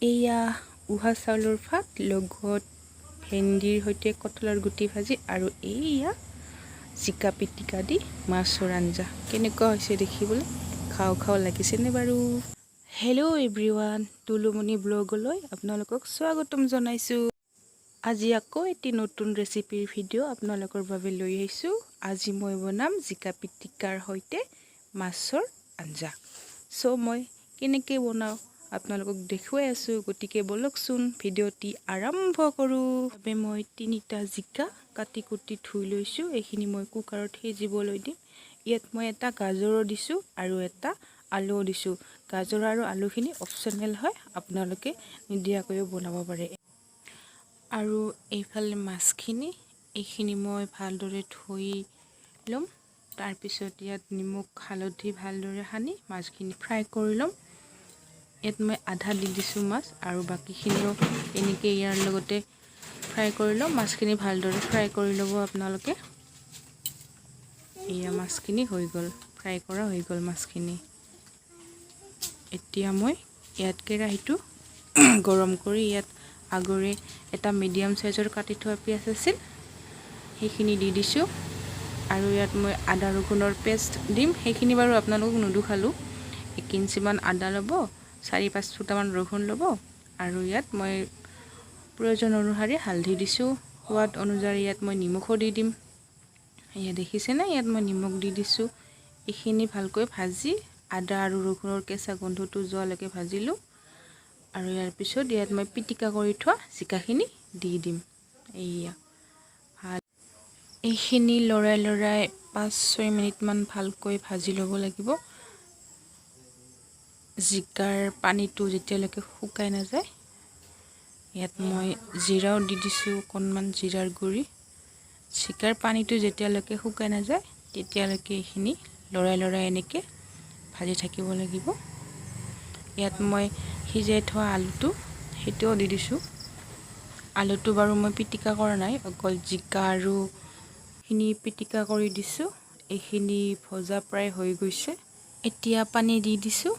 এয়া উহা চাউলৰ ভাত লগত ভেন্দিৰ সৈতে কঁঠালৰ গুটি ভাজি আৰু এয়া জিকা পিটিকা দি মাছৰ আঞ্জা। কেনেকুৱা হৈছে দেখিবলৈ, খাওঁ খাওঁ লাগিছেনে বাৰু? হেল্ল' এভৰিৱান, তুলুমণি ব্লগলৈ আপোনালোকক স্বাগতম জনাইছোঁ। আজি আকৌ এটি নতুন ৰেচিপিৰ ভিডিঅ' আপোনালোকৰ বাবে লৈ আহিছোঁ। আজি মই বনাম জিকা পিটিকাৰ সৈতে মাছৰ আঞ্জা। মই কেনেকৈ বনাওঁ আপোনালোকক দেখুৱাই আছোঁ, গতিকে বলকচোন ভিডিঅ'টি আৰম্ভ কৰোঁ। বাবে মই 3টা জিকা কাটি কুটি ধুই লৈছোঁ। এইখিনি মই কুকাৰত সিজিবলৈ দিম। ইয়াত মই এটা গাজৰো দিছোঁ আৰু এটা আলুও দিছোঁ। গাজৰ আৰু আলুখিনি অপশ্যনেল হয়, আপোনালোকে নিদিয়াকৈও বনাব পাৰে। আৰু এইফালে মাছখিনি, এইখিনি মই ভালদৰে ধুই ল'ম। তাৰপিছত ইয়াত নিমখ হালধি ভালদৰে সানি মাছখিনি ফ্ৰাই কৰি ল'ম। ইয়াত মই আধা দি দিছোঁ মাছ, আৰু বাকীখিনিও এনেকৈ ইয়াৰ লগতে ফ্ৰাই কৰি ল'ম। মাছখিনি ভালদৰে ফ্ৰাই কৰি ল'ব আপোনালোকে। এয়া মাছখিনি হৈ গ'ল, ফ্ৰাই কৰা হৈ গ'ল মাছখিনি। এতিয়া মই ইয়াত কেৰাহীটো গৰম কৰি ইয়াত আগৰে এটা মিডিয়াম চাইজৰ কাটি থোৱা পিঁয়াজ আছিল, সেইখিনি দি দিছোঁ। আৰু ইয়াত মই আদা ৰগুনৰ পেষ্ট দিম। সেইখিনি বাৰু আপোনালোকক নেদেখালোঁ। 1 ইঞ্চিমান আদা ল'ব, 4-5 ফুটামান ৰগুন ল'ব, আৰু ইয়াত মই প্ৰয়োজন অনুসাৰে হালধি দিছোঁ। সোৱাদ অনুযায়ী ইয়াত মই নিমখো দি দিম। এয়া দেখিছেনে, ইয়াত মই নিমখ দি দিছোঁ। এইখিনি ভালকৈ ভাজি আদা আৰু ৰগুনৰ কেঁচা গোন্ধটো যোৱালৈকে ভাজিলোঁ। আৰু ইয়াৰ পিছত ইয়াত মই পিটিকা কৰি থোৱা জিকাখিনি দি দিম। এয়া ভাল, এইখিনি লৰাই 5-6 মিনিটমান ভালকৈ ভাজি ল'ব লাগিব। জিকাৰ পানীটো যেতিয়ালৈকে শুকাই নাযায়। ইয়াত মই জিৰাও দি দিছোঁ, অকণমান জিৰাৰ গুড়ি। জিকাৰ পানীটো যেতিয়ালৈকে শুকাই নাযায় তেতিয়ালৈকে এইখিনি লৰাই এনেকৈ ভাজি থাকিব লাগিব। ইয়াত মই সিজাই থোৱা আলুটো সেইটোও দি দিছোঁ। আলুটো বাৰু মই পিটিকা কৰা নাই, অকল জিকা আৰু খিনি পিটিকা কৰি দিছোঁ। এইখিনি ভজা প্ৰায় হৈ গৈছে। এতিয়া পানী দি দিছোঁ।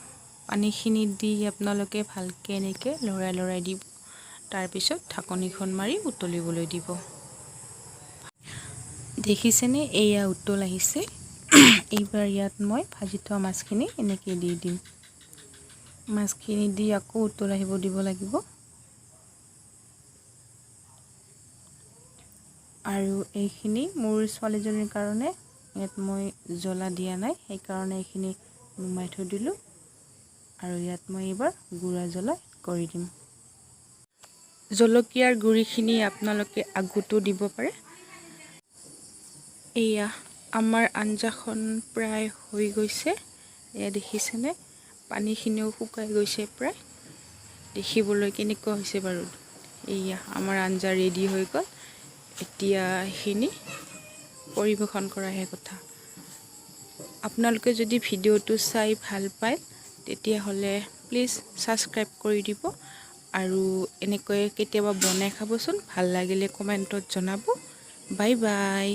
পানীখিনি দি আপোনালোকে ভালকৈ এনেকৈ লৰাই দিব। তাৰপিছত ঢাকনিখন মাৰি উতলিবলৈ দিব। দেখিছেনে, এয়া উতল আহিছে। এইবাৰ ইয়াত মই ভাজি থোৱা মাছখিনি এনেকৈ দি দিম। মাছখিনি দি আকৌ উতল আহিব দিব লাগিব। আৰু এইখিনি মোৰ ছোৱালীজনীৰ কাৰণে ইয়াত মই জ্বলা দিয়া নাই, সেইকাৰণে এইখিনি নুমাই থৈ দিলোঁ। আৰু ইয়াত মই এইবাৰ গুড়া জ্বলা কৰি দিম। জলকীয়াৰ গুড়িখিনি আপোনালোকে আগতো দিব পাৰে। এয়া আমাৰ আঞ্জাখন প্ৰায় হৈ গৈছে। এয়া দেখিছেনে, পানীখিনিও শুকাই গৈছে প্ৰায়। দেখিবলৈ কেনেকুৱা হৈছে বাৰু? এয়া আমাৰ আঞ্জা ৰেডি হৈ গ'ল। এতিয়া এইখিনি পৰিৱেশন কৰাহে কথা। আপোনালোকে যদি ভিডিঅ'টো চাই ভাল পায় তেতিয়াহ'লে প্লিজ ছাবস্ক্ৰাইব কৰি দিব। আৰু এনেকৈ কেতিয়াবা বনাই খাবচোন, ভাল লাগিলে কমেণ্টত জনাব। Bye bye.